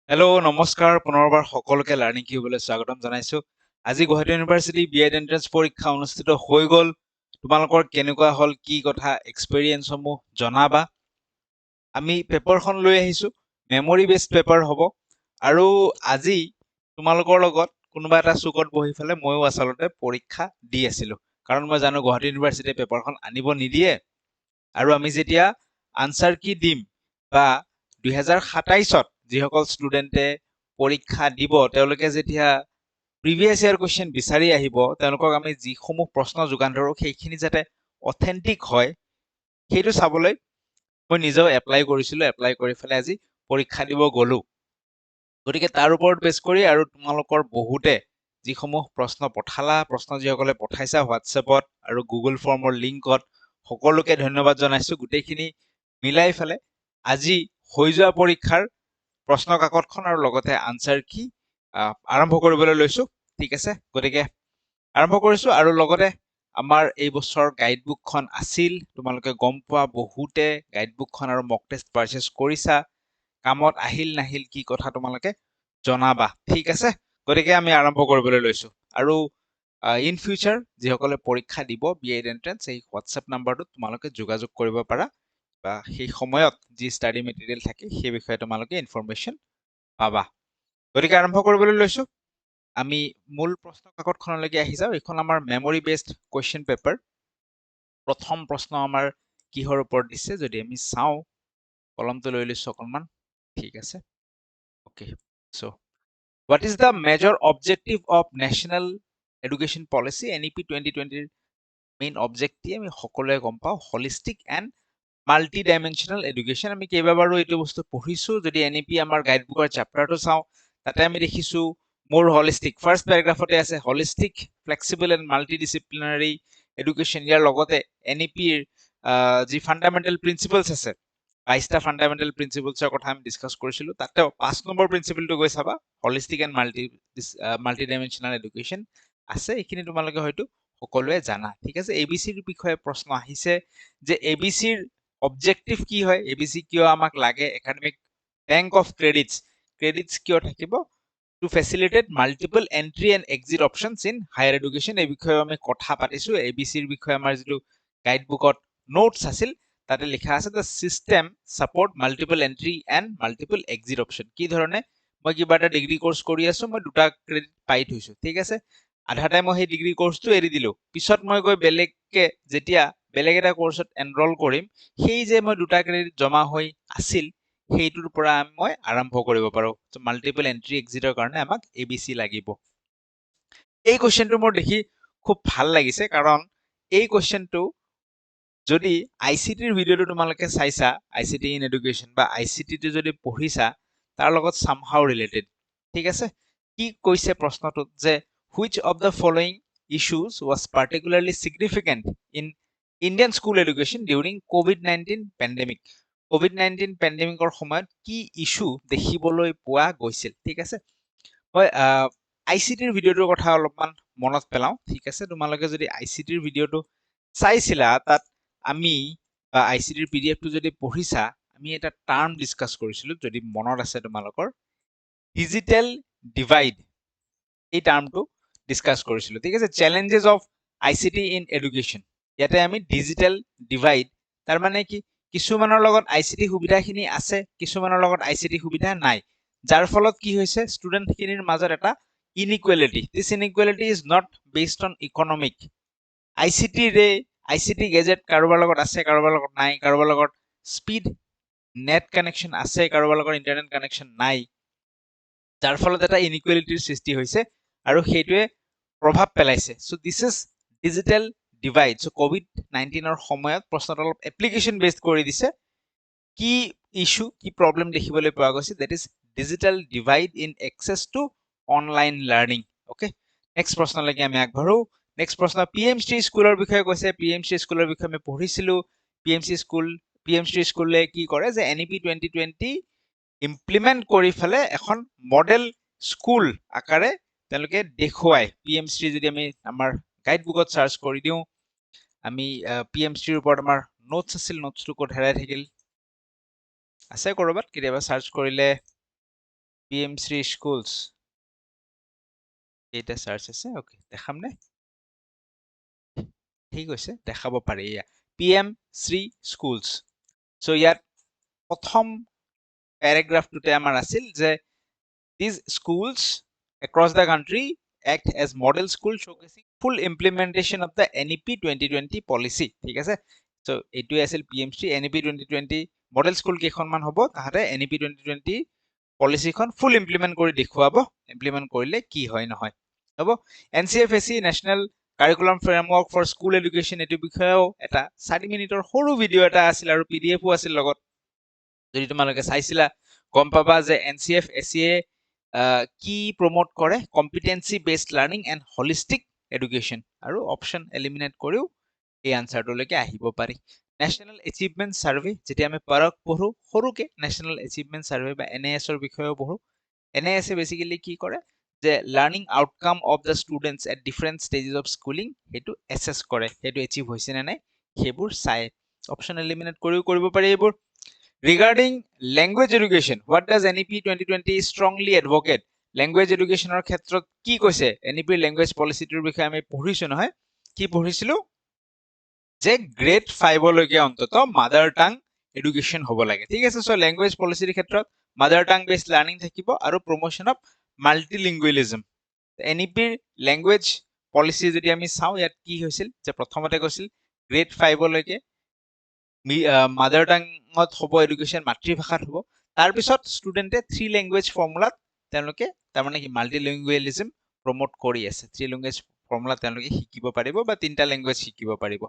Hello' নমস্কাৰ পুনৰবাৰ সকলোকে লাৰ্ণিং কিউবলৈ স্বাগতম জনাইছো। আজি গুৱাহাটী ইউনিভাৰ্চিটি বিএড এন্ট্ৰেন্স পৰীক্ষা অনুষ্ঠিত হৈ গ'ল। তোমালোকৰ কেনেকুৱা হ'ল, কি কথা, এক্সপেৰিয়েন্সসমূহ জনাবা। আমি পেপাৰখন লৈ আহিছো, মেমৰি বেছড পেপাৰ হ'ব। আৰু আজি তোমালোকৰ লগত কোনোবা এটা চুকত বহি পেলাই ময়ো আচলতে পৰীক্ষা দি আছিলো, কাৰণ মই জানো গুৱাহাটী ইউনিভাৰ্চিটিয়ে পেপাৰখন আনিব নিদিয়ে। আৰু আমি যেতিয়া আনচাৰ কি দিম বা 2027ত যিসকল ষ্টুডেণ্টে পৰীক্ষা দিব তেওঁলোকে যেতিয়া প্ৰিভিয়াছ ইয়াৰ কুৱেশ্যন বিচাৰি আহিব, তেওঁলোকক আমি যিসমূহ প্ৰশ্ন যোগান ধৰোঁ সেইখিনি যাতে অথেণ্টিক হয় সেইটো চাবলৈ মই নিজেও এপ্লাই কৰিছিলোঁ। এপ্লাই কৰি পেলাই আজি পৰীক্ষা দিব গ'লোঁ। গতিকে তাৰ ওপৰত বেছ কৰি আৰু তোমালোকৰ বহুতে যিসমূহ প্ৰশ্ন পঠালা, প্ৰশ্ন যিসকলে পঠাইছা হোৱাটছএপত আৰু গুগল ফৰ্মৰ লিংকত, সকলোকে ধন্যবাদ জনাইছো। গোটেইখিনি মিলাই পেলাই আজি হৈ যোৱা পৰীক্ষাৰ প্ৰশ্ন কাকতখন আৰু লগতে আনচাৰ কি আৰম্ভ কৰিবলৈ লৈছো। ঠিক আছে, গতিকে আৰম্ভ কৰিছো। আৰু লগতে আমাৰ এই বছৰ গাইডবুকখন আছিল, তোমালোকে গম পোৱা, বহুতে গাইডবুকখন আৰু মক টেষ্ট পাৰচেজ কৰিছা। কামত আহিল নাহিল কি কথা তোমালোকে জনাবা। ঠিক আছে, গতিকে আমি আৰম্ভ কৰিবলৈ লৈছো। আৰু ইন ফিউচাৰ যিসকলে পৰীক্ষা দিব বিএড এন্ট্ৰেন্স, এই হোৱাটছএপ নাম্বাৰটোত তোমালোকে যোগাযোগ কৰিব পাৰা বা সেই সময়ত যি ষ্টাডি মেটেৰিয়েল থাকে সেই বিষয়ে তোমালোকে ইনফৰমেশ্যন পাবা। গতিকে আৰম্ভ কৰিবলৈ লৈছো। আমি মূল প্ৰশ্ন কাকতখনলৈকে আহি যাওঁ। এইখন আমাৰ মেমৰি বেছড কুৱেশ্যন পেপাৰ। প্ৰথম প্ৰশ্ন আমাৰ কিহৰ ওপৰত দিছে যদি আমি চাওঁ, কলমটো লৈ লৈছো অকণমান। ঠিক আছে, okay. So' what is the major objective of national education policy? NEP 2020 main objective আমি সকলোৱে গম পাওঁ, holistic and multi dimensional education. আমি কেইবাবাৰো এইটো বস্তু পঢ়িছো। যদি NEP আমাৰ গাইডবুকৰ চেপ্টাৰটো চাওঁ, তাতে আমি দেখিছো মোৰ হলিষ্টিক ফাৰ্ষ্ট পেৰাগ্ৰাফতে আছে, holistic flexible and multidisciplinary education. ইয়াৰ লগতে NEPৰ যি ফাণ্ডামেণ্টেল প্ৰিন্সিপলছ আছে, 22টা ফাণ্ডামেণ্টেল প্ৰিন্সিপলছৰ কথা আমি ডিছকাছ কৰিছিলো। তাতে 5 নম্বৰ প্ৰিন্সিপলটো গৈ চাবা, holistic and multi dimensional education আছে। এইখিনি তোমালোকে হয়তো সকলোৱে জানা। ঠিক আছে, ABCৰ বিষয়ে প্ৰশ্ন আহিছে যে ABCৰ অবজেক্টিভ কি হয়, ABC কিয় আমাক লাগে, একাডেমিক বেংক অফ ক্ৰেডিটছ কিয় থাকিব, to facilitate multiple entry and exit options in higher education. এই বিষয়ে আমি কথা পাতিছো। ABCৰ বিষয়ে আমাৰ যিটো গাইডবুকত নোটছ আছিল তাতে লিখা আছে the system support multiple entry and multiple exit option. কি ধৰণে, মই কিবা এটা ডিগ্ৰী কোৰ্চ কৰি আছো, মই 2টা ক্ৰেডিট পাই থৈছো। ঠিক আছে, আধাতে মই সেই ডিগ্ৰী কোৰ্চটো এৰি দিলো, পিছত মই গৈ বেলেগকে যেতিয়া বেলেগ এটা কোৰ্চত এনৰল কৰিম, সেই যে মই 2টা ক্ৰেডিট জমা হৈ আছিল সেইটোৰ পৰা মই আৰম্ভ কৰিব পাৰো। মাল্টিপল এন্ট্ৰি এক্সিটৰ কাৰণে আমাক ABC লাগিব। এই কুৱেশ্যনটো মোৰ দেখি খুব ভাল লাগিছে, কাৰণ এই কুৱেশ্যনটো যদি ICTৰ ভিডিঅ'টো তোমালোকে চাইছা, ICT ইন এডুকেশ্যন বা ICTটো যদি পঢ়িছা, তাৰ লগত সামহাও ৰিলেটেড। ঠিক আছে, কি কৈছে প্ৰশ্নটোত যে which of the following issues was particularly significant in Indian school education during COVID-19 pandemic? COVID-19 পেণ্ডেমিকৰ সময়ত কি ইছ্যু দেখিবলৈ পোৱা গৈছিল? ঠিক আছে, মই ICTৰ ভিডিঅ'টোৰ কথা অলপমান মনত পেলাওঁ। ঠিক আছে, তোমালোকে যদি ICTৰ ভিডিঅ'টো চাইছিলা, তাত আমি বা ICTৰ PDF টো যদি পঢ়িছা, আমি এটা টাৰ্ম ডিছকাছ কৰিছিলো, যদি মনত আছে তোমালোকৰ, ডিজিটেল ডিভাইড। এই টাৰ্মটো ডিছকাছ কৰিছিলো। ঠিক আছে, challenges of ICT in education. ইয়াতে আমি ডিজিটেল ডিভাইড, তাৰ মানে কি, কিছুমানৰ লগত ICT সুবিধাখিনি আছে, কিছুমানৰ লগত ICT সুবিধা নাই, যাৰ ফলত কি হৈছে ষ্টুডেণ্টখিনিৰ মাজত এটা inequality. This inequality is not based on economic. ICT gadget কাৰোবাৰ লগত আছে, কাৰোবাৰ লগত নাই, কাৰোবাৰ লগত স্পীড নেট কানেকশ্যন আছে, কাৰোবাৰ লগত ইণ্টাৰনেট কানেকশ্যন নাই, যাৰ ফলত এটা ইনইকুৱেলিটিৰ সৃষ্টি হৈছে আৰু সেইটোৱে প্ৰভাৱ পেলাইছে। চ' দিছ ইজ ডিজিটেল ডিভাইড। চ' COVID-19ৰ সময়ত প্ৰশ্নটো অলপ এপ্লিকেশ্যন বেছড কৰি দিছে। কি ইছ্যু, কি প্ৰব্লেম দেখিবলৈ পোৱা গৈছে, that is digital divide in access to online learning. Okay, next প্ৰশ্নলৈকে আমি আগবাঢ়ো। নেক্সট প্ৰশ্ন PMC স্কুলৰ বিষয়ে কৈছে। PMC স্কুলৰ বিষয়ে আমি পঢ়িছিলো। PMC স্কুলে কি কৰে যে NEP 2020 ইমপ্লিমেণ্ট কৰি ফেলে এখন মডেল স্কুল আকাৰে তেওঁলোকে দেখুৱায়। PMC যদি আমি আমাৰ গাইডবুকত চাৰ্চ কৰি দিওঁ, আমি PMCৰ ওপৰত আমাৰ নোটছ আছিল, নোটছটো ক'ত হেৰাই থাকিল, আছে ক'ৰবাত, কেতিয়াবা চাৰ্চ কৰিলে PM Sri Schools এটা সাৰ্চ আছে ওকে দেখাম নে ঠিক আছে দেখাব পাৰি ইয়া PM Sri Schools সো ইয়াত প্ৰথম প্যাৰাগ্ৰাফটোতে আমাৰ আছিল যে these schools across the country act as model school showcasing full implementation of the NEP 2020 policy ঠিক আছে সো এইটোৱে আছিল PM Sri NEP 2020 model school কেইখনমান হ'ব তাহাতে NEP 2020 পলিচিখন ফুল ইমপ্লিমেন্ট কৰি দেখুৱাব ইমপ্লিমেন্ট কৰিলে কি হয় নহয় হ'ব NCFSE national curriculum framework for school education এটো বিষয়েও এটা 4 মিনিটৰ সৰু ভিডিও এটা আছিল আৰু PDF ও আছিল লগত যদি তোমালোকে চাইছিলা গম পাবা যে NCFSE কি প্ৰমোট কৰে competency based learning and holistic education আৰু অপচন এলিমিনেট কৰিও এই আনসাৰটোলৈকে আহিব পাৰি নেশনাল এচিভমেন্ট সাৰ্ভে যেতিয়া আমি পাৰক পঢ়ো সৰুকে নেশনাল এচিভমেন্ট সাৰ্ভে বা NAS ৰ বিষয়েও পঢ়ো NAS এ বেসিক্যালি কি কৰে যে learning outcome of the students at different stages of schooling হেতু এসেস কৰে হেতু এচিভ হৈছে নে নাই হেবোৰ চাই অপচন এলিমিনেট কৰিও কৰিব পাৰি এইবোৰ regarding language education what does NEP 2020 strongly advocate language educationৰ ক্ষেত্ৰত কি কৈছে NEP language policy টোৰ বিষয়ে আমি পঢ়িছো নহয় কি পঢ়িছিলো যে গ্ৰেড 5 লৈকে অন্তত মাদাৰ টাং এডুকেশ্যন হ'ব লাগে ঠিক আছে সো ল্যাঙ্গুৱেজ পলিচিৰ ক্ষেত্ৰত মাদাৰ টাং বেসড লাৰ্নিং থাকিব আৰু promotion of multilingualism NEP language policy যদি আমি চাও ইয়াত কি হৈছিল যে প্ৰথমতে কৈছিল গ্ৰেড 5 লৈকে মাদাৰ টাঙত হ'ব এডুকেশ্যন মাতৃভাষাত হ'ব তাৰ পিছত ষ্টুডেন্টে 3 ল্যাঙ্গুৱেজ ফৰ্মুলাত তেওঁলোকে তাৰমানে কি মাল্টিলিঙ্গুৱেলিজম প্ৰমোট কৰি আছে 3 ল্যাঙ্গুৱেজ ফৰ্মুলা তেওঁলোকে শিকিব পাৰিব বা 3টা ল্যাঙ্গুৱেজ শিকিব পাৰিব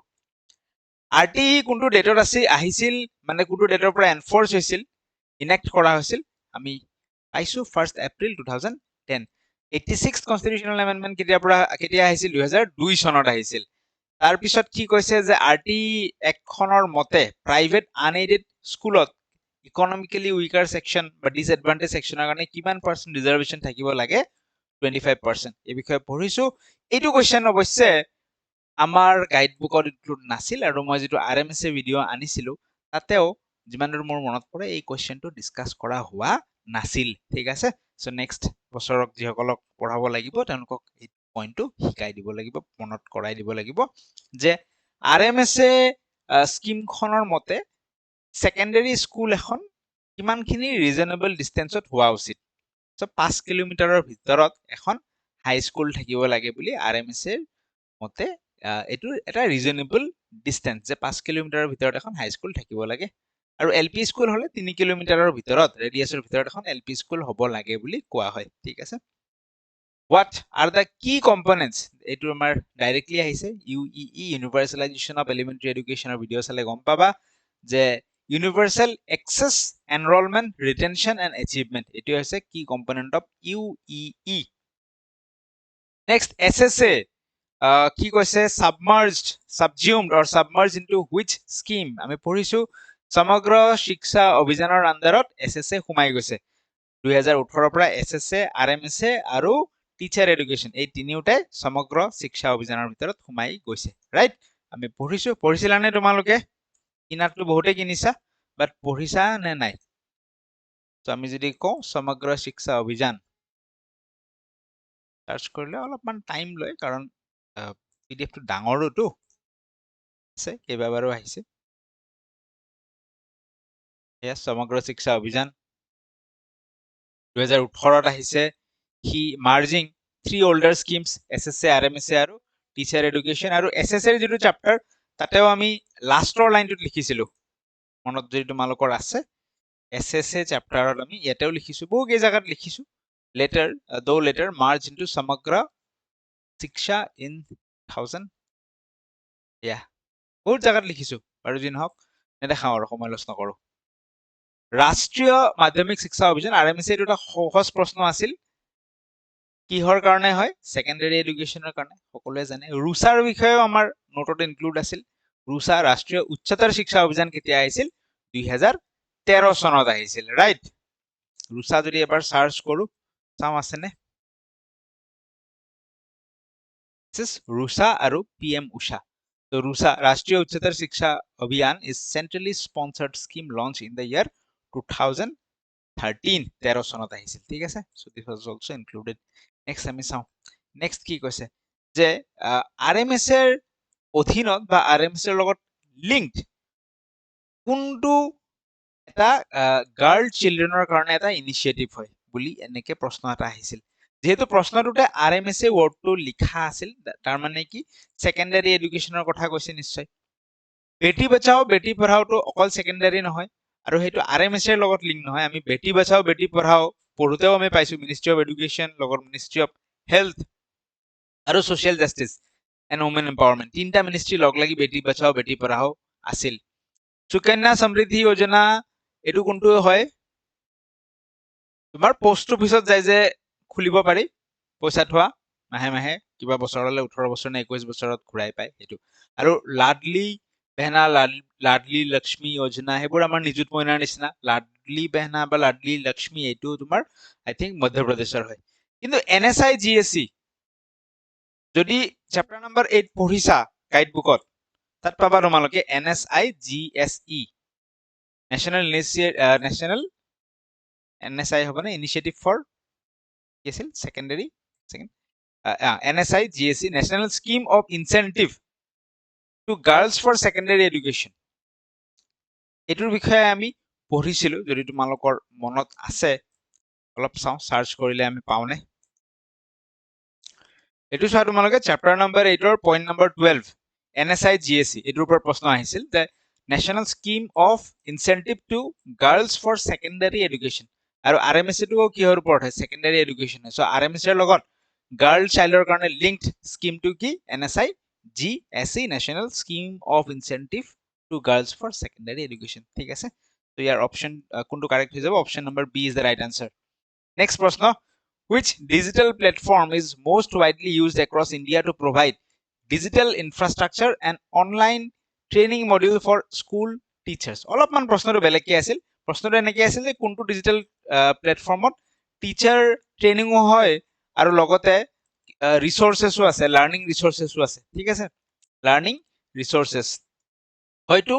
RTE কোনটো ডেটত আছে আহিছিল মানে কোনটো ডেটৰ পৰা এনফৰ্স হৈছিল ইনেক্ট কৰা হৈছিল আমি পাইছো 1 এপ্ৰিল 2010 86th কনস্টিটিউশনাল এমেন্ডমেন্ট কেতিয়া আহিছিল 2002 চনত আহিছিল তাৰ পিছত কি কৈছে যে RTE একখনৰ মতে প্ৰাইভেট আনএইডেড স্কুলত ইকোনমিক্যালি উইকাৰ সেকশন বা ডিসএডভান্টেজ সেকশনৰ কাৰণে কিমান পাৰ্সেন্ট ৰিজাৰ্ভেশন থাকিব লাগে 25% এই বিষয়ে পঢ়িছো এইটো কোৱেশ্চন অৱশ্যে আমাৰ গাইডবুকত ইনক্লুড নাছিল আৰু মই যেটো RMS ভিডিও আনিছিলো তাতেও যিমান দূৰ মোৰ মনত পৰে এই কোৱেশ্চনটো ডিসকাস কৰা হোৱা নাছিল ঠিক আছে সো নেক্সট বছৰক যিসকলক পঢ়াব লাগিব তেওঁলোকক এই পইণ্টটো শিকাই দিব লাগিব মনত কৰাই দিব লাগিব যে RMS স্কিমখনৰ মতে সেকেন্ডাৰী স্কুল এখন কিমানখিনি ৰিজনেবল ডিসটেন্সত হোৱা উচিত সো 5 কিলোমিটাৰৰ ভিতৰত এখন হাই স্কুল থাকিব লাগে বুলি RMS মতে এটো এটা ৰিজনেবল ডিসটেন্স যে 5 কিলোমিটাৰৰ ভিতৰত এখন হাই স্কুল থাকিব লাগে আৰু LP স্কুল হলে 3 কিলোমিটাৰৰ ভিতৰত ৰেডিয়াছৰ ভিতৰত এখন LP স্কুল হ'ব লাগে বুলি কোৱা হয় ঠিক আছে what are the key components এটো আমাৰ ডাইৰেক্টলি আহিছে UEE ইউনিভাৰ্সালাইজেশন অফ এলিমেন্টাৰী এডুকেশনৰ ভিডিও চালে গম পাবা যে ইউনিভাৰ্সাল এক্সেস এনৰোলমেন্ট ৰিটেনশন এণ্ড এচিভমেন্ট এটো হৈছে কি component of UEE next SSA কি কৈছে submerged into which scheme আমি পঢ়িছো সমগ্ৰ শিক্ষা অভিযানৰ আন্ডাৰত SSA সোমাই গৈছে 2018 পৰা SSA RMSA আৰু টিচাৰ এডুকেশ্যন এই তিনিওটাই সমগ্ৰ শিক্ষা অভিযানৰ ভিতৰত সোমাই গৈছে ৰাইট আমি পঢ়িছিলা নে তোমালোকে কিনাতটো বহুতে কিনিছা বাট পঢ়িছা নে নাই তো আমি যদি কওঁ সমগ্ৰ শিক্ষা অভিযান সাৰ্চ কৰলে অলপমান টাইম লয় কাৰণ PDF টো ডাঙৰটো আছে কেইবাবাৰো আহিছে এয়া সমগ্ৰ শিক্ষা অভিযান 2018 ত আহিছে he merging 3 older schemes SSA RMSA আৰু টিচাৰ এডুকেশ্যন আৰু SSA ৰ যেটো চ্যাপ্টাৰ তাতেও আমি লাষ্টৰ লাইনটোত লিখিছিলো মনত যদি তোমালোকৰ আছে SSA চ্যাপ্টাৰত আমি ইয়াতেও লিখিছো বহু কেই জায়গাত লিখিছো later though later merge into samagra shiksha in 1000 বহুত জায়গাত লিখিছো আৰু জিন হক নেদেখাও আৰু সময় লছ নকৰো ৰাষ্ট্ৰীয় মাধ্যমিক শিক্ষা অভিযান RMSA এটা সহজ প্ৰশ্ন আছিল কিহৰ কাৰণে হয় সেকেন্ডাৰী এডুকেশ্যনৰ কাৰণে সকলোৱে জানে ৰুসাৰ বিষয়েও আমাৰ নোটত ইনক্লুড আছিল ৰুসা ৰাষ্ট্ৰীয় উচ্চতৰ শিক্ষা অভিযান কেতিয়া আহিছিল 2013 চনত আহিছিল ৰাইট ৰুসা যদি এবাৰ সাৰ্চ কৰো চাও আছে নে দিস ৰুসা আৰু PM উষা তো ৰুসা ৰাষ্ট্ৰীয় উচ্চতৰ শিক্ষা অভিযান is centrally sponsored scheme launched in the year 2013 13 চনত আহিছিল ঠিক আছে so this was also included next আমি চাওঁ নেক্সট কি কৈছে যে আৰএমএছ এৰ অধীনত বা আৰএমএছ এৰ লগত লিংকড কোনটো এটা গাৰ্ল চিলড্ৰেনৰ কাৰণে এটা ইনিচিয়েটিভ হয় বুলি এনেকে প্ৰশ্ন এটা আহিছিল যেহেতু প্ৰশ্নটোতে আৰএমএছ এ ৱৰ্ডটো লিখা আছিল তাৰ মানে কি সেকেন্ডাৰী এডুকেশনৰ কথা কৈছে নিশ্চয় বেটি বচাও বেটি পঢ়াওটো অকল সেকেন্ডাৰী নহয় আৰু হেতু আৰএমএছ এৰ লগত লিংক নহয় আমি বেটি বচাও বেটি পঢ়াও পঢ়ুতেও আমি পাইছো মিনিষ্ট্ৰি অফ এডুকেশন লগত মিনিষ্ট্ৰি অফ হেলথ আৰু সোশ্যাল জাস্টিস এন্ড ওমেন এম্পাওয়াৰমেন্ট তিনটা মিনিষ্ট্ৰি লগ লাগি বেটি বচাও বেটি পঢ়াও আছিল সুকন্যা সমৃদ্ধি যোজনা এটো কোনটো হয় তোমাৰ পোষ্ট অফিসত যাই যে খুলিব পাৰি পইচা থোৱা মাহে মাহে কিবা বছৰলে 18 বছৰ নে 21 বছৰত ঘুৰাই পায় হেতু আৰু লাডলি বেহনা লাডলি লক্ষ্মী যোজনা হেবোৰ আমাৰ নিযুত মইনাৰ নিচিনা লাডলি বেহনা বা লাডলি লক্ষ্মী এটো তোমাৰ আই থিংক মধ্যপ্ৰদেশৰ হয় কিন্তু এনএসআই জিএসসি যদি চ্যাপ্টাৰ নম্বৰ 8 পঢ়িছা গাইড বুকত তাত পাবা তোমালোকে এনএসআই জিএসই নেশনাল NSI হবে না ইনিশিয়েটিভ ফর কি আছিল secondary NSI GSE national scheme of incentive to girls for secondary education এটোৰ বিষয়ে আমি পঢ়িছিলো যদি তোমালোকৰ মনত আছে অলপ চাও সাৰ্চ কৰিলে আমি পাওনে এটো চোৱা তোমালোকে চ্যাপ্টাৰ নম্বৰ 8 ৰ পইণ্ট নম্বৰ 12 NSI GSE এটোৰ ওপৰত প্ৰশ্ন আহিছিল যে national scheme of incentive to girls for secondary education আৰু আৰএমএছ টো কিহৰ ওপৰত হয় সেকেন্ডাৰি এডুকেশন সো আৰএমএছ এৰ লগত গাৰ্ল চাইল্ডৰ কাৰণে লিংকড স্কিমটো কি NSI GSE national scheme of incentive to girls for secondary education ঠিক আছে তো ইয়াৰ অপশন কোনটো কাৰেক্ট হৈ যাব option number B is the right answer next প্ৰশ্ন which digital platform is most widely used across India to provide digital infrastructure and online training module for school teachers অলপমান প্ৰশ্নটো বেলেগকে আছিল প্ৰশ্নটো এনেকে আছিল যে কোনটো ডিজিটাল প্লেটফৰ্মত টিচাৰ ট্ৰেইনিংও হয় আৰু লগতে ৰিসোৰ্সেসও আছে লাৰ্নিং ৰিসোৰ্সেসও আছে ঠিক আছে লাৰ্নিং ৰিসোৰ্সেস হয়তো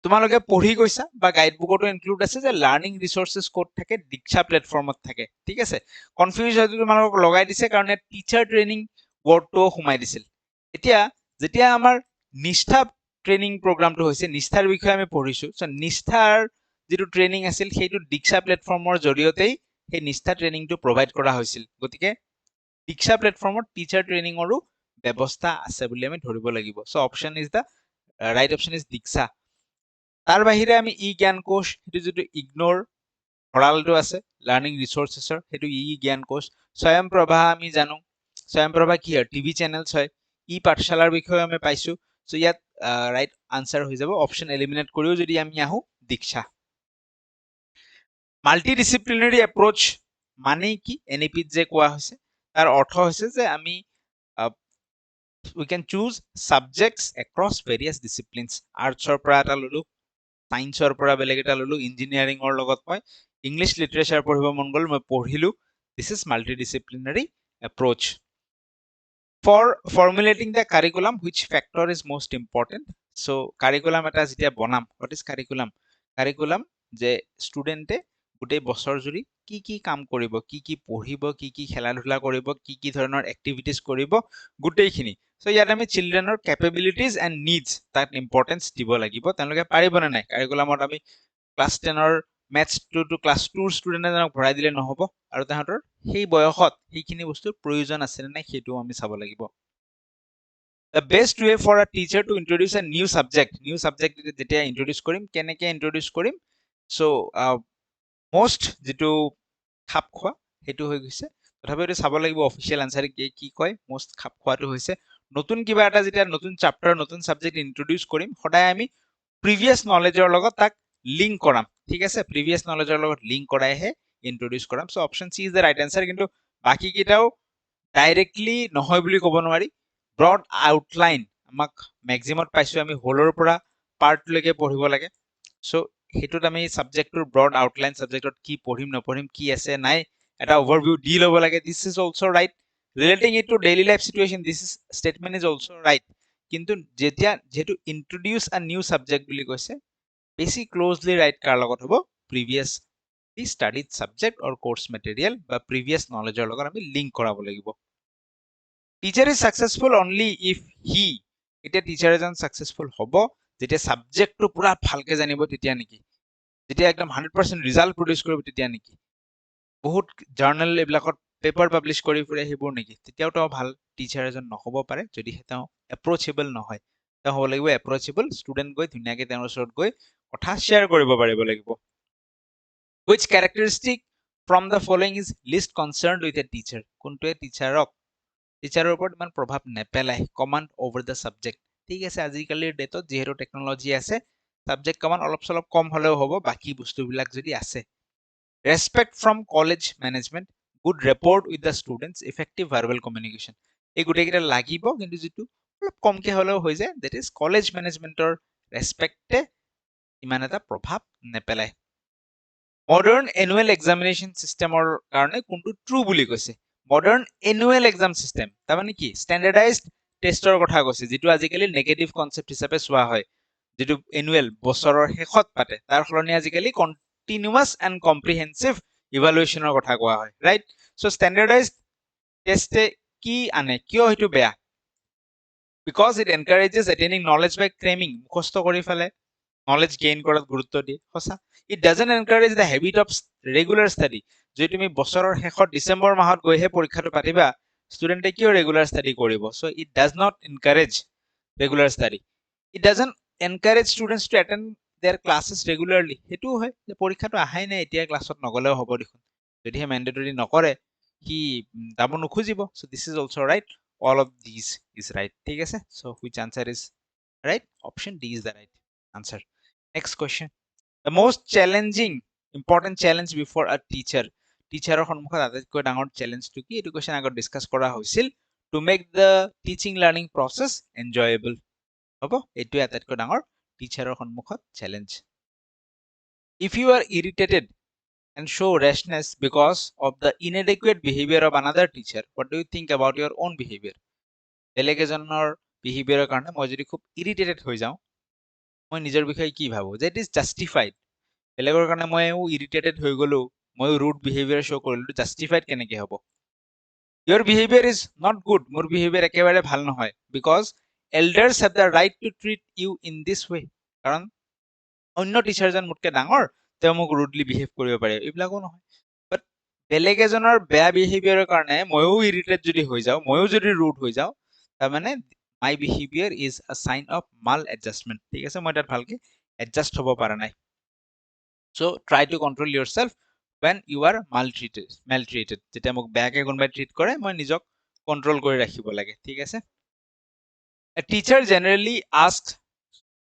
তোমালোকে পঢ়ি গৈছা বা গাইড বুকতো ইনক্লুড আছে যে লার্নিং ৰিসোৰ্সেস কোড থাকে দীক্ষা প্লেটফৰ্মত থাকে ঠিক আছে কনফিউজ হয়তো তোমালোকক লগাই দিছে কাৰণ টিচাৰ ট্ৰেইনিং ৱৰ্ডটো সোমাই দিছিল এতিয়া যেতিয়া আমাৰ নিষ্ঠা ট্ৰেইনিং প্ৰগ্ৰামটো হৈছে নিষ্ঠাৰ বিষয়ে আমি পঢ়িছো সো নিষ্ঠাৰ যেটো ট্ৰেইনিং আছিল সেইটো দীক্ষা প্লেটফৰ্মৰ জৰিয়তেই সেই নিষ্ঠা ট্ৰেইনিংটো প্ৰভাইড কৰা হৈছিল গতিকে দীক্ষা প্লেটফৰ্মত টিচাৰ ট্ৰেইনিংৰো ব্যৱস্থা আছে বুলি আমি ধৰিব লাগিব so option is the right option is Diksha তাৰ বাহিৰে আমি ই জ্ঞান কোষ হেতু যেটো ইগনোৰ ভৰালটো আছে লাৰ্নিং ৰিসোৰ্সেছৰ হেতু ই জ্ঞান কোষ স্বয়ংপ্ৰভা আমি জানো স্বয়ংপ্ৰভা কি হয় টিভি চেনেলছ হয় ই পাঠশালাৰ বিষয়ে আমি পাইছো সো ইয়াত ৰাইট আনসাৰ হৈ যাব অপশন এলিমিনেট কৰিও যদি আমি আহো দীক্ষা মাল্টিডিসিপ্লিনাৰী এপ্ৰোচ মানে কি এনইপিত যে কোৱা হৈছে তাৰ অৰ্থ হৈছে যে আমি we can choose subjects across various disciplines artsৰ পৰা এটা ললো সায়েন্সৰ পৰা বেলেগ এটা ললো ইঞ্জিনিয়াৰিংৰ লগত মই ইংলিশ লিটাৰেচাৰ পঢ়িব মন গল মই পঢ়িলো this is multidisciplinary approach for formulating the curriculum which factor is most important so curriculum এটা যেতিয়া বনাম what is curriculum যে স্টুডেন্টে গোটেই বছৰ জুৰি কি কি কাম কৰিব কি কি পঢ়িব কি কি খেলা ধুলা কৰিব কি কি ধৰণৰ এক্টিভিটিজ কৰিব গোটেইখিনি সো ইয়াত আমি চিলড্ৰেনৰ ক্যাপাবিলিটিজ এন্ড নিডস তাত ইম্পৰ্টেন্স দিব লাগিব তেওঁলোকে পাৰিব নে নাই কাৰিকুলামত আমি ক্লাস 10 ৰ ম্যাথছ টু ক্লাস 2 ষ্টুডেন্টে জানক ভৰাই দিলে নহব আৰু তাহাঁতৰ সেই বয়সত সেইখিনি বস্তুৰ প্ৰয়োজন আছে নে নাই সেইটো আমি চাব লাগিব The best way for a teacher to introduce a new subject যেতিয়া introduce কৰিম কেনেকে introduce কৰিম so most যেটো খাপ খোৱা হেতু হৈ গৈছে তথাপিও চাব লাগিব অফিশিয়াল আনসাৰ কি কয় most খাপ খোৱাটো হৈছে নতুন কিবা এটা যেতিয়া নতুন চ্যাপ্টাৰ নতুন সাবজেক্ট ইন্ট্ৰোডিউস কৰিম সদায় আমি প্ৰিভিয়াস নলেজৰ লগত তাক লিংক কৰাম ঠিক আছে প্ৰিভিয়াস নলেজৰ লগত লিংক কৰাইহে ইন্ট্ৰোডিউস কৰাম so option C is the right answer কিন্তু বাকি কিটাও ডাইৰেক্টলি নহয় বুলি ক'ব নোৱাৰি ব্ৰড আউটলাইন আমাক ম্যাক্সিমাম পাইছো আমি হোলৰ পৰা পাৰ্ট লৈকে পঢ়িব লাগে সো হেতুত আমি সাবজেক্টৰ ব্ৰড আউটলাইন সাবজেক্টত কি পঢ়িম নপঢ়িম কি আছে নাই এটা ওভাৰভিউ দি ল'ব লাগে this is also right relating it to daily life situation this is statement is also right কিন্তু যেতিয়া যেটো ইন্ট্ৰোডিউস আ নিউ সাবজেক্ট বুলি কৈছে বেছি ক্লোজলি ৰাইট কাৰ লগত হ'ব প্ৰিভিয়াস দি ষ্টাডিড সাবজেক্ট অৰ কোৰ্স মেটেৰিয়েল বা প্ৰিভিয়াছ নলেজৰ লগত আমি লিংক কৰাব লাগিব teacher is successful only if he এতিয়া টিচাৰ এজন সাকসেসফুল হ'ব যেতিয়া সাবজেক্টটো পুৰা ভালকে জানিব তেতিয়া নেকি যেতিয়া একদম 100% ৰিজাল্ট প্ৰডিউস কৰিব তেতিয়া নেকি বহুত জাৰ্নেল এইবিলাকত পেপাৰ পাব্লিছ কৰি ফুৰে সেইবোৰ নেকি তেতিয়াও তো ভাল টিচাৰ এজন নহ'ব পাৰে যদি তেওঁ এপ্ৰোচেবল নহয় তেওঁ হ'ব লাগিব এপ্ৰোচেবল ষ্টুডেণ্ট গৈ ধুনীয়াকে তেওঁৰ ওচৰত গৈ কথা শ্বেয়াৰ কৰিব পাৰিব লাগিব which characteristic from the following is least concerned with a teacher কোনটোৱে টিচাৰৰ ওপৰত ইমান প্ৰভাৱ নেপেলায় কমাণ্ড অভাৰ দ্য সাবজেক্ট ঠিক আছে আজিকালিৰ ডেটত যিহেতু টেকনলজি আছে সাবজেক্ট কমাণ্ড অলপ চলপ কম হ'লেও হ'ব বাকি বস্তুবিলাক যদি আছে respect from college management good rapport with the students effective verbal communication এই গোটেইকেইটা লাগিব কিন্তু যেটো অলপ কমকে হ'লেও হৈ যায় that is college managementৰ ৰেসপেক্টে ইমান এটা প্ৰভাৱ নেপেলায় modern annual examination systemৰ কাৰণে কোনটো ট্ৰু বুলি কৈছে modern annual exam system তাৰ মানে কি standardized টেষ্টৰ কথা কৈছে যেটো আজিকালি নেগেটিভ কনসেপ্ট হিচাপে চোৱা হয় যেটো annual বছৰৰ শেষত পাতে তাৰ সলনি আজিকালি continuous and comprehensive evaluation or কথা কোৱা হয় right so standardized test কি আনে কিয় হয়তো বেয়া because it encourages attaining knowledge by cramming মুখস্থ কৰি ফেলে knowledge gain কৰাত গুৰুত্ব দিয়ে সঁচা it doesn't encourage the habit of regular study যদি তুমি বছৰৰ শেষত ডিসেম্বৰ মাহত গৈহে পৰীক্ষাটো পাতিবা ষ্টুডেণ্টে কিয় ৰেগুলাৰ ষ্টাডি কৰিব so it does not encourage regular study it doesn't encourage students to attend their classes regularly হেতু হয় যে পৰীক্ষাটো আহাই নাই এতিয়া ক্লাছত নগলেও হ'ব দেখোন যদিহে ম্যান্ডেটৰি নকৰে কি যাব নুখুজিব so this is also right all of these is right ঠিক আছে so which answer is right option D is the right answer next question the most challenging important challenge before a teacher সন্মুখত আটাইতকৈ ডাঙৰ চ্যালেঞ্জটো কি এটো question আগত discuss কৰা হৈছিল to make the teaching learning process enjoyable হ'ব এটো আটাইতকৈ ডাঙৰ টিচাৰৰ সন্মুখত challenge if you are irritated and show rashness because of the inadequate behavior of another teacher what do you think about your own behavior বেলেগ এজনৰ বিহেভিয়াৰৰ কাৰণে মই যদি খুব ইৰিটেটেড হৈ যাওঁ মই নিজৰ বিষয়ে কি ভাবো যে ইট ইজ জাস্টিফাইড বেলেগৰ কাৰণে মইও ইৰিটেটেড হৈ গলো মই ৰুড বিহেভিয়াৰ শো কৰিলো জাস্টিফাইড কেনেকে হ'ব your behavior is not good মোৰ বিহেভিয়াৰ একেবাৰে ভাল নহয় because elders have the right to treat you in this way কাৰণ অন্য টিচাৰজন মুটকে ডাঙৰ তেওঁ মোক ৰুডলি বিহেভ কৰিব পাৰে এইবিলাকো নহয় বাট বেলেগ এজনৰ বেয়া বিহেভিয়াৰৰ কাৰণে মইও ইৰিটেট যদি হৈ যাওঁ মইও যদি ৰুড হৈ যাওঁ তাৰ মানে my behavior is a sign of maladjustment ঠিক আছে মই তাত ভালকে এডজাস্ট হ'ব পৰা নাই so try to control yourself when you are maltreated যেতিয়া মোক বেয়াকে কোনোবাই ট্ৰিট কৰে মই নিজক কন্ট্ৰোল কৰি ৰাখিব লাগে ঠিক আছে a teacher generally asks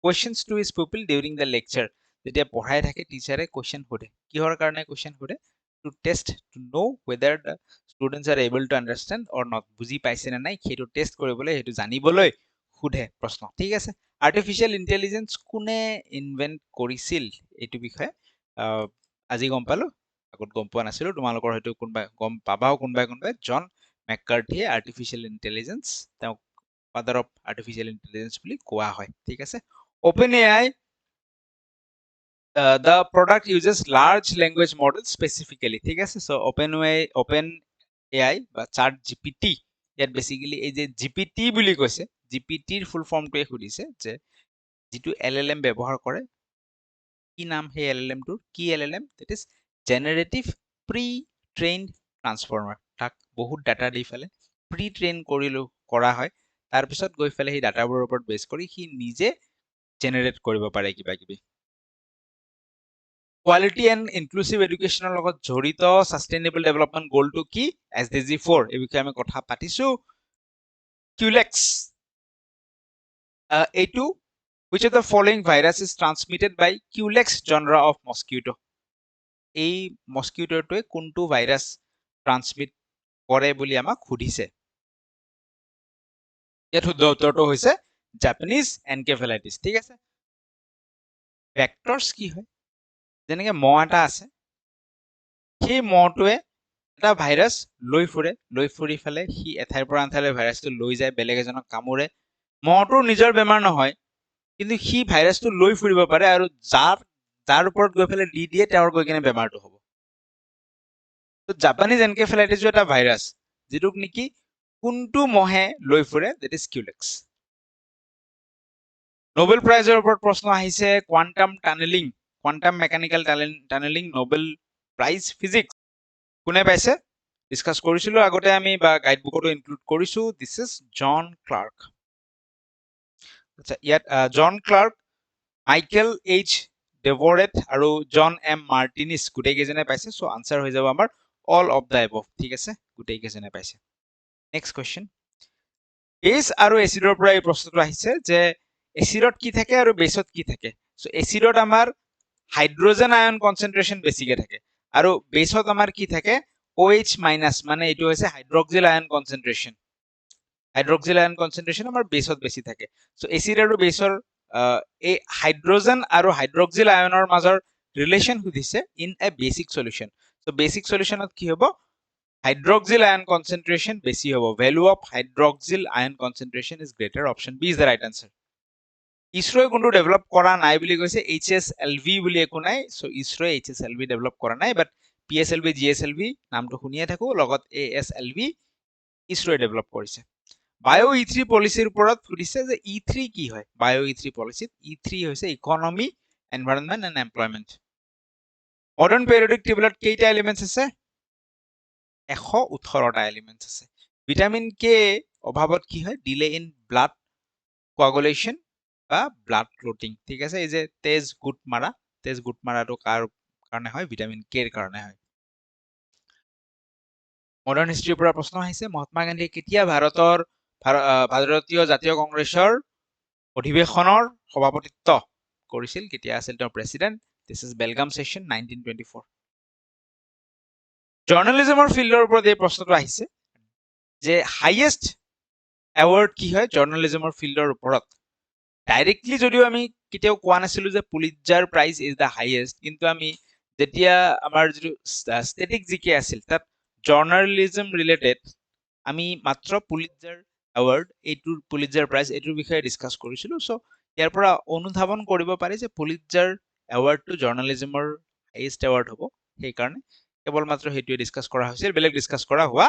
questions to his pupil during the lecture যেতিয়া পঢ়াই থাকে টিচাৰে কোৱেশ্চন সোধে কিহৰ কাৰণে কোৱেশ্চন সোধে to test to know whether the students are able to understand or not বুজি পাইছে না নাই সেইটো টেস্ট কৰিবলৈ সেইটো জানিবলৈ সোধে প্ৰশ্ন ঠিক আছে আৰ্টিফিশিয়াল ইন্টেলিজেন্স কোনে ইনভেন্ট কৰিছিল এইটো বিষয়ে আজি গম পালো আগত গম পোৱা নাছিলো তোমালোকৰ হয়তো কোনবা গম পাবাও কোনবাই জন মেককাৰ্থিয়ে আৰ্টিফিশিয়াল ইন্টেলিজেন্স তেওঁ ফাদাৰ অফ আৰ্টিফিশিয়াল ইন্টেলিজেন্স বুলি কোৱা হয় ঠিক আছে OpenAI the product uses large language models specifically ঠিক আছে so OpenAI বা ChatGPT ইয়াত বেসিক্যালি এই যে GPT বুলি কৈছে GPT ৰ ফুল ফৰ্মটোৱে খুদিছে যে যেটো LLM ব্যৱহাৰ কৰে কি নাম হে LLM টোৰ কি LLM that is generative pre-trained transformer তাক বহুত ডাটা দি ফেলে pre-train কৰা হয় তাৰ পিছত গৈ ফেলে এই ডাটাবোৰৰ ওপৰত বেস কৰি হি নিজে জেনাৰেট কৰিব পাৰে কিবা কিবি কোৱালিটি এণ্ড ইনক্লুসিভ এডুকেশ্যনৰ লগত জড়িত সাস্টেইনেবল ডেভেলপমেন্ট গোলটো কি SDG 4 এই বিষয়ে আমি কথা পাতিছো কিউলেক্স এইটো which of the following virus is transmitted by Culex genre of mosquito এই মস্কিউটোটোৱে কোনটো ভাইৰাছ ট্ৰান্সমিট কৰে বুলি আমাক খুদিছে ইয়াত উত্তৰটো হৈছে জাপানিজ এনকেফেলাইটিস ঠিক আছে ভেক্টৰস কি হয় যেনেকে মহ এটা আছে সেই মহটোৱে এটা ভাইৰাছ লৈ ফুৰি ফেলে হি এঠাইৰ পৰা আনঠাইলৈ ভাইৰাছটো লৈ যায় বেলেগ এজনক কামুৰে মহটোৰ নিজৰ বেমাৰ নহয় কিন্তু হি ভাইৰাছটো লৈ ফুৰিব পাৰে আৰু যাৰ ওপৰত গৈ ফেলে দি দিয়ে তেওঁৰ গৈ কিনে বেমাৰটো হ'ব তো জাপানিজ এনকেফেলাইটিছ এটা ভাইৰাছ যেটোক নেকি কোনটো মহে লৈ ফুৰে দ্যাট ইজ কিউলেক্স নোবেল প্ৰাইজৰ ওপৰত প্ৰশ্ন আহিছে quantum tunnelling quantum mechanical tunnelling Nobel prize physics কোনে পাইছে ডিসকাস কৰিছিলো আগতে আমি বা গাইড বুকতো ইনক্লুড কৰিছো দিস ইজ জন ক্লাৰ্ক আচ্ছা ইয়াত John Clarke Michael H Devoret আৰু জন এম মাৰ্টিনিস গোটেই কেজনে পাইছে সো আনসাৰ হৈ যাব আমাৰ অল অফ দা এবভ ঠিক আছে গোটেই কেজনে পাইছে নেক্সট কোৱেশ্চন বেস আৰু এসিডৰ পৰা এই প্ৰশ্নটো আহিছে যে এসিডত কি থাকে আৰু বেসত কি থাকে সো এসিডত আমাৰ হাইড্ৰোজেন আয়ন কনসেন্ট্ৰেশন বেছিকে থাকে আৰু বেসত আমাৰ কি থাকে OH মাইনাস মানে এটো হৈছে হাইড্ৰক্সিল আয়ন কনসেন্ট্ৰেশন আমাৰ বেসত বেছি থাকে সো এসিড আৰু বেসৰ এই হাইড্ৰোজেন আৰু হাইড্ৰক্সিল আয়নৰ মাজৰ ৰিলেশন সুধিছে in a basic solution so basic সলিউশনত কি হ'ব হাইড্ৰক্সিল আয়ন কনসেন্ট্ৰেশন বেছি হ'ব value of hydroxyl ion concentration is greater option B is the right answer ইসৰোয়ে কোনটো ডেভেলপ কৰা নাই বুলি কৈছে HSLV বুলি একো নাই সো ইসৰোয়ে HSLV ডেভেলপ কৰা নাই বাট PSLV GSLV নামটো শুনিয়ে থাকো লগত ASLV ইসৰোয়ে ডেভেলপ কৰিছে বায়ো E3 পলিচিৰ ওপৰত সুধিছে যে E3 কি হয় বায়ো E3 পলিচিত E3 হৈছে economy environment and employment modern periodic টেবলত কেইটা এলিমেন্টস আছে 118টা এলিমেন্টস আছে ভিটামিন কে অভাৱত কি হয় ডিলে ইন ব্লাড কোয়াগুলেশন বা ব্লাড ক্লটিং ঠিক আছে এই যে তেজ গুট মাৰাটো কাৰ কাৰণে হয় ভিটামিন কে এৰ কাৰণে হয় মডাৰ্ন হিষ্ট্ৰীৰ পৰা প্ৰশ্ন আহিছে মহাত্মা গান্ধী কেতিয়া ভাৰতীয় জাতীয় কংগ্ৰেছৰ অধিৱেশনৰ সভাপতিত্ব কৰিছিল কেতিয়া আছিল তেওঁ president this is Belgaum session 1924 জাৰ্নালিজমৰ ফিল্ডৰ ওপৰত এই প্ৰশ্নটো আহিছে যে হাইয়েষ্ট এৱাৰ্ড কি হয় জাৰ্নালিজমৰ ফিল্ডৰ ওপৰত ডাইৰেক্টলি যদিও আমি কেতিয়াও কোৱা নাছিলো যে Pulitzer prize is the highest কিন্তু আমি যেতিয়া আমাৰ যেটো ষ্টেটিক জিকে আছিল তাত জাৰ্নালিজম ৰিলেটেড আমি মাত্ৰ পুলিটজাৰ এৱাৰ্ড এইটোৰ পুলিটজাৰ প্ৰাইজ এইটোৰ বিষয়ে ডিসকাস কৰিছিলো সো ইয়াৰ পৰা অনুধাৱন কৰিব পাৰি যে পুলিটজাৰ এৱাৰ্ডটো জাৰ্নালিজমৰ হাইয়েষ্ট এৱাৰ্ড হ'ব সেই কাৰণে কেৱল মাত্ৰ হেতুৱে ডিসকাস কৰা হৈছিল বেলেগ ডিসকাস কৰা হোৱা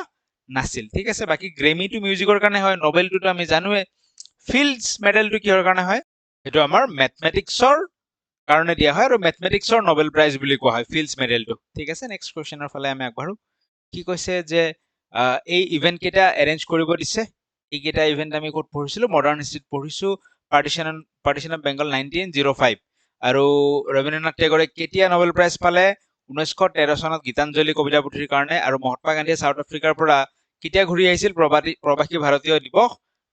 নাছিল ঠিক আছে বাকি গ্ৰেমিটো মিউজিকৰ কাৰণে হয় নোবেলটো আমি জানোৱে ফিল্ডছ মেডেলটো কিহৰ কাৰণে হয় এটো আমাৰ ম্যাথমেটিক্সৰ কাৰণে দিয়া হয় আৰু ম্যাথমেটিক্সৰ নোবেল প্ৰাইজ বুলি কোৱা হয় ফিল্ডছ মেডেলটো ঠিক আছে নেক্সট কোৱেশ্চনৰ ফালে আমি আগবাঢ়ো কি কৈছে যে এই ইভেন্ট কেটা এৰেঞ্জ কৰিব দিছে এই কেটা ইভেন্ট আমি ক'ত পঢ়িছিলো মডাৰ্ন হিষ্ট্ৰীত পঢ়িছো পাৰ্টিশন অফ বেংগল 1905 আৰু ৰবীন্দ্ৰনাথ টেগৰে কেতিয়া নোবেল প্ৰাইজ পালে 1913 চনত গীতাঞ্জলি কবিতা পুথিৰ কাৰণে আৰু মহাত্মা গান্ধীয়ে সাউথ আফ্ৰিকাৰ পৰা কেতিয়া ঘূৰি আহিছিল প্ৰবাসী ভাৰতীয় দিৱস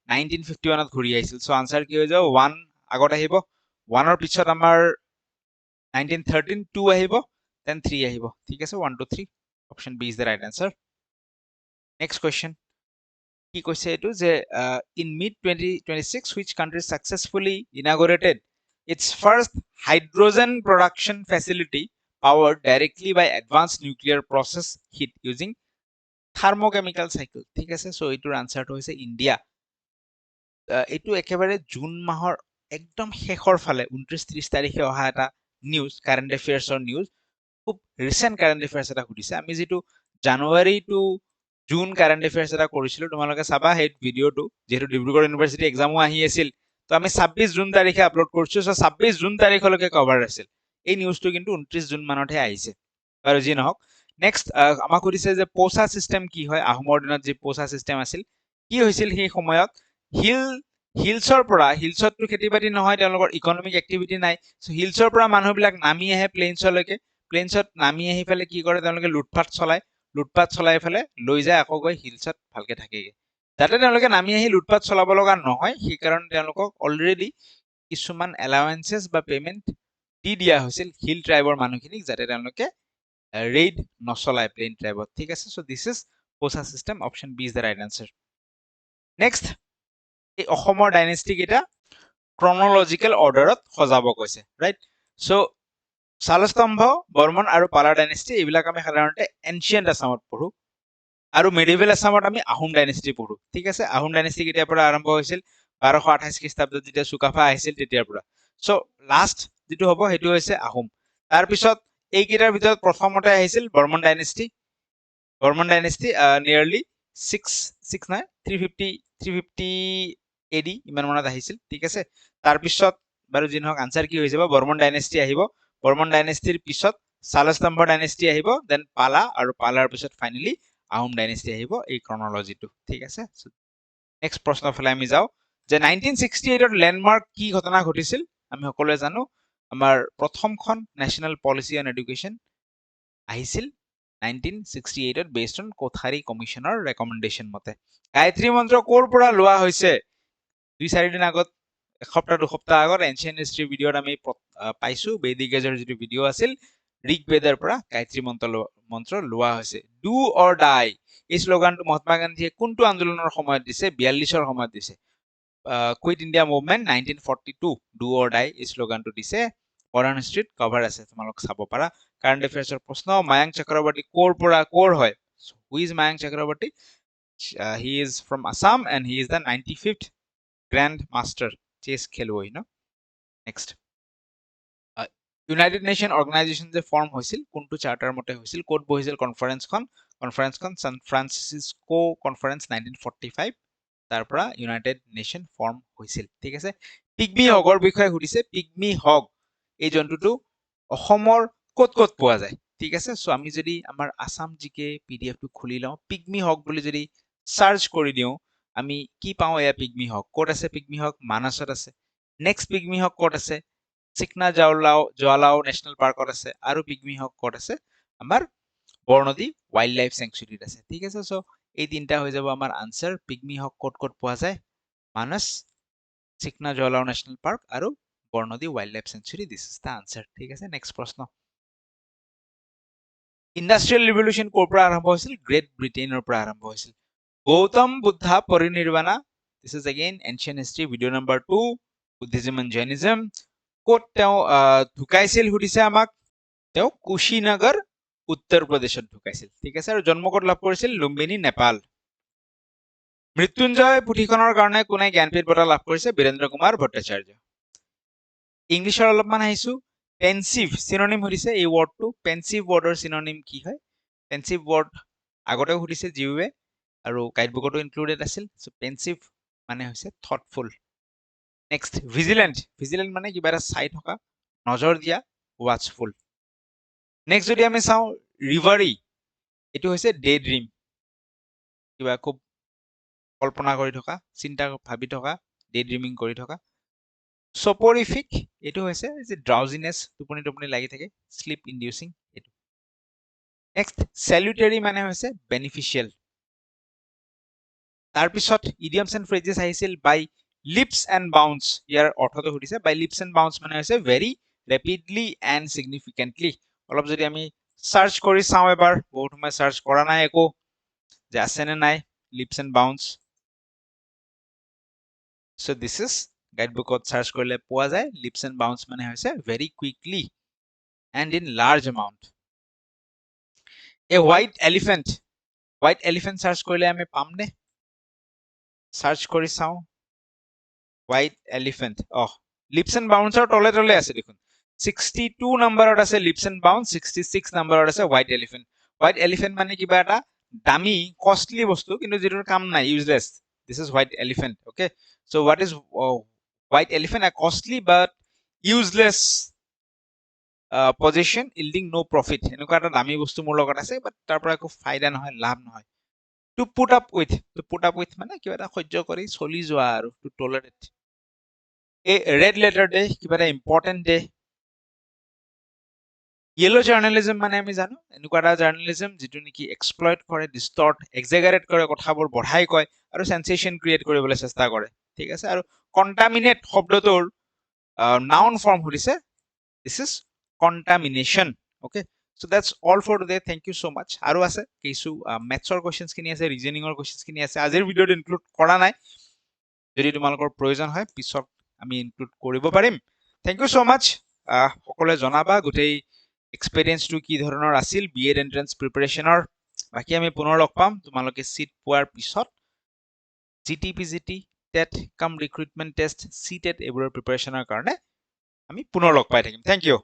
1951ত ঘূৰি আহিছিল সো আনসাৰ কি হৈ যাব 1 আগত আহিব 1 ৰ পিছত আমাৰ 1913 2 আহিব then 3 আহিব ঠিক আছে 1 2 3 option B is the right answer next question কি কৈছে এটো যে in mid 2026 which country successfully inaugurated its first hydrogen production facility powered directly by advanced nuclear process heat using thermochemical cycle ঠিক আছে সো এটোৰ আনসাৰটো হৈছে ইন্ডিয়া এটো একেবাৰে June মাহৰ একদম শেষৰ ফালে 29-30 তাৰিখে অহা এটা নিউজ কাৰেন্ট এফেয়াৰ্সৰ নিউজ খুব ৰিসেন্ট কাৰেন্ট এফেয়াৰ্স এটা সুধিছে আমি যেটো জানুৱাৰী টু জুন কাৰেন্ট এফেয়াৰ্স এটা কৰিছিলো তোমালোকে চাবা হেড ভিডিওটো যেটো ডিব্ৰুগড় ইউনিভাৰ্সিটি এক্সামো আহি আছিল তো আমি 26 জুন তাৰিখে আপলোড কৰিছো সো 26 জুন তাৰিখলৈকে কভাৰ আছিল এই নিউজটো কিন্তু 29 জুন মানতহে আহিছে আৰু যি নহওক নেক্সট আমাক সুধিছে যে পোসা সিস্টেম কি হয় আহোমৰ দিনত যে পোসা সিস্টেম আছিল কি হৈছিল সেই সময়ত হিলছৰ পৰা হিলছতটো খেতিবাতি নহয় তেওঁলোকৰ ইকোনমিক এক্টিভিটি নাই সো হিলছৰ পৰা মানুহবিলাক নামি আহে প্লেইনছলৈকে প্লেইনছত নামি আহি ফেলে কি কৰে তেওঁলোকে লুটপাট চলাই ফেলে লৈ যায় আকৌ গৈ হিলছত ভালকে থাকেগে যাতে তেওঁলোকে নামি আহি লুটপাট চলাব লগা নহয় সেই কাৰণে তেওঁলোকক অলৰেডি কিছুমান এলাউৱেন্সেস বা পেমেন্ট দি দিয়া হৈছিল হিল ট্ৰাইবৰ মানুহখিনিক যাতে তেওঁলোকে ৰেড নচলায় প্লেইন ট্ৰাইবত ঠিক আছে so this is Posa system option B is the right answer next এই অসমৰ ডাইনেষ্টি কেটা ক্ৰনলজিক্যাল অৰ্ডাৰত সজাব কৈছে ৰাইট সো শালস্তম্ভ বৰ্মন আৰু পালা ডাইনেষ্টি এইবিলাক আমি সাধাৰণতে এনশিয়েন্ট আসামত পঢ়ো আৰু মেডিভেল আসামত আমি আহোম ডাইনেষ্টি পঢ়ো ঠিক আছে আহোম ডাইনেষ্টি কেতিয়াৰ পৰা আৰম্ভ হৈছিল 1228 খ্ৰীষ্টাব্দত যেতিয়া চুকাফা আহিছিল তেতিয়াৰ পৰা সো লাষ্ট যেটো হ'ব হেতু হৈছে আহোম তাৰ পিছত এই কেটাৰ ভিতৰত প্ৰথমতে আহিছিল Barman dynasty Barman dynasty nearly 6 নহয় 350 AD ইমান মানত আহিছিল ঠিক আছে তাৰপিছত বাৰু যি নহওক আনসাৰ কি হৈ যাব বৰ্মন ডাইনেষ্টি আহিব বৰ্মন ডাইনেষ্টিৰ পিছত সালস্তম্ভ ডাইনেষ্টি আহিব দেন পালা আৰু পালাৰ পিছত ফাইনেলি আহোম ডাইনেষ্টি আহিব এই ক্ৰনলজিটো ঠিক আছে নেক্সট প্ৰশ্ন ফালে আমি যাওঁ যে 1968 ৰ ল্যান্ডমাৰ্ক কি ঘটনা ঘটিছিল আমি সকলোৱে জানো আমাৰ প্ৰথমখন নেশ্যনেল পলিচি অন এডুকেশ্যন আহিছিল 1968 ত বেছড অন কোঠাৰী কমিশনৰ ৰেকমেন্ডেশন মতে গায়ত্ৰী মন্ত্ৰ ক'ৰ পৰা লোৱা হৈছে 2-4 দিন আগত এসপ্তাহ দুসপ্তাহ আগত এনচিয়েন্ট হিষ্ট্ৰী ভিডিঅ'ত আমি পাইছো বৈদিক এজৰ যিটো ভিডিঅ' আছিল ঋগবেদৰ পৰা গায়ত্ৰী মন্ত্ৰ লোৱা হৈছে ডু অৰ ডাই এই শ্লোগানটো মহাত্মা গান্ধীয়ে কোনটো আন্দোলনৰ সময়ত দিছে 42ৰ সময়ত দিছে quit India movement 1942 do or die এই শ্লোগানটো দিছে মডাৰ্ণ হিষ্ট্ৰীত কভাৰ আছে তোমালোক চাব পাৰা কাৰেণ্ট এফেয়াৰ্ছৰ প্ৰশ্ন মায়াংক চক্ৰৱৰ্তী ক'ৰ হয় who is Mayank Chakraborty he is from Assam and he is the 95th grandmaster chess খেলুৱৈ ন নেক্সট ইউনাইটেড নেশ্যন অৰ্গেনাইজেশ্যন যে ফৰ্ম হৈছিল কোনটো চাৰ্টাৰ মতে হৈছিল ক'ত বহিছিল কনফাৰেন্সখন সান ফ্ৰান্সিস্কো কনফাৰেন্স 1945 তাৰ পৰা ইউনাইটেড নেশ্যন ফৰ্ম হৈছিল ঠিক আছে পিগমি হগৰ বিষয়ে সুধিছে পিগমি হগ এই জন্তুটো অসমৰ ক'ত পোৱা যায় ঠিক আছে সো আমি যদি আমাৰ আসাম জিকে পিডিএফটো খুলি লওঁ পিগমি হগ বুলি যদি সাৰ্চ কৰি দিওঁ আমি কি পাওঁ এয়া পিগমি হগ ক'ত আছে পিগমি হগ মানসত আছে নেক্সট পিগমি হগ ক'ত আছে চিকনা জৱালাও নেশ্যনেল পাৰ্কত আছে আৰু পিগমি হগ ক'ত আছে আমাৰ বৰনদী ওয়াইল্ড লাইফ স্যাংচুৰীত আছে ঠিক আছে সো এই তিনটা হৈ যাব আমাৰ আনসাৰ পিগমি হগ ক'ত পোৱা যায় মানস চিকনা জৱালাও নেশ্যনেল পাৰ্ক আৰু Barnadi wildlife sanctuary this is the answer ঠিক আছে নেক্সট প্ৰশ্ন ইণ্ডাষ্ট্ৰিয়েল ৰিভলিউচন ক'ৰ পৰা আৰম্ভ হৈছিল গ্ৰেট ব্ৰিটেইনৰ পৰা আৰম্ভ হৈছিল Gautam Buddha Parinirvana this is again ancient history video number 2 Buddhism and Jainism ক'ত তেওঁ ঢুকাইছিল সুধিছে আমাক তেওঁ কুশীনগৰ উত্তৰ প্ৰদেশত ঢুকাইছিল ঠিক আছে আৰু জন্ম ক'ত লাভ কৰিছিল লুম্বিনী নেপাল মৃত্যুঞ্জয় পুথিখনৰ কাৰণে কোনে জ্ঞানপীঠ বঁটা লাভ কৰিছে বীৰেন্দ্ৰ কুমাৰ ভট্টাচাৰ্য ইংলিছৰ অলপমান আহিছো পেনসিভ সিনোনিম সুধিছে এই ওয়াৰ্ডটো পেনসিভ ওয়াৰ্ডৰ সিনোনিম কি হয় পেনসিভ ওয়াৰ্ড আগতেও সুধিছে জিউৱে আৰু গাইডবুকতো ইনক্লুডেড আছিল সো পেনসিভ মানে হৈছে থটফুল নেক্সট ভিজিলেন্ট মানে কিবা এটা চাই থকা নজৰ দিয়া ওয়াচফুল নেক্সট যদি আমি চাওঁ ৰিভাৰি এটো হৈছে ডে ড্ৰিম কিবা খুব কল্পনা কৰি থকা চিন্তা ভাবি থকা ডে ড্ৰিমিং কৰি থকা সপৰিফিক এটো হৈছে যে ড্ৰাউজিনেছ টোপনি লাগি থাকে স্লিপ ইনডিউসিং এটো নেক্সট স্যালুটাৰি মানে হৈছে বেনিফিচিয়েল তাৰ পিছত ইডিয়মছ এণ্ড ফ্ৰেজেছ আহিছিল বাই লিপছ এণ্ড বাউন্স ইয়াৰ অৰ্থটো সুধিছে বাই লিপছ এণ্ড বাউন্স মানে হৈছে ভেৰি ৰেপিডলি এণ্ড সিগনিফিকেন্টলি অলপ যদি আমি সাৰ্চ কৰি চাওঁ এবাৰ বহুত সময় সাৰ্চ কৰা নাই একো যে আছে নে নাই leaps and bounds so this is গাইডবুকত সাৰ্চ কৰিলে পোৱা যায় লিপছ এণ্ড বাউন্স মানে হৈছে very quickly and in large amount a white elephant search কৰিলে আমি পামনে সাৰ্চ কৰি চাওঁ হোৱাইট এলিফেণ্ট লিপছ এণ্ড বাউন্সৰ তলে আছে দেখোন 62 নম্বৰত আছে লিপছ এণ্ড বাউন্স 66 নম্বৰত আছে হোৱাইট এলিফেণ্ট মানে কিবা এটা দামী কষ্টলি বস্তু কিন্তু যেটোৰ কাম নাই useless this is white elephant okay so what is white elephant a costly but useless possession yielding no profit এনেকুৱা এটা দামী বস্তু মোৰ লগত আছে বাট তাৰ পৰা একো ফায়দা নহয় লাভ নহয় to put up with মানে কিবা এটা সহ্য কৰি চলি যোৱা আৰু to tolerate a red letter day কিবা এটা important day yellow journalism মানে আমি জানো এনেকুৱা এটা জাৰ্নালিজম যেটো নেকি এক্সপ্লইট কৰে ডিস্টৰ্ট এক্সাজাৰেট কৰে কথাবোৰ বঢ়াই কয় আৰু সেন্সেশন ক্ৰিয়েট কৰিবলৈ চেষ্টা কৰে ঠিক আছে আৰু কন্টামিনেট শব্দটোৰ নাউন ফৰ্ম সুধিছে this is contamination okay so that's all for today thank you so much আৰু আছে কিছু ম্যাথছৰ কোৱেশ্চনছ কিনি আছে ৰিজনিংৰ কোৱেশ্চনছ কিনি আছে আজিৰ ভিডিঅ'ত ইনক্লুড কৰা নাই যদি তোমালোকৰ প্ৰয়োজন হয় পিছত আমি ইনক্লুড কৰিব পাৰিম thank you so much সকলোৱে জনাবা গোটেই এক্সপেৰিয়েন্সটো কি ধৰণৰ আছিল বিএড এন্ট্ৰেন্স প্ৰিপাৰেচনৰ বাকি আমি পুনৰ লগ পাম তোমালোকে সিট পোৱাৰ পিছত জিটিপিজিটি টেট কাম ৰিক্ৰুটমেন্ট টেষ্ট সিটেট এইবোৰৰ প্ৰিপাৰেচনৰ কাৰণে আমি পুনৰ লগ পাই থাকিম থ্যাংক ইউ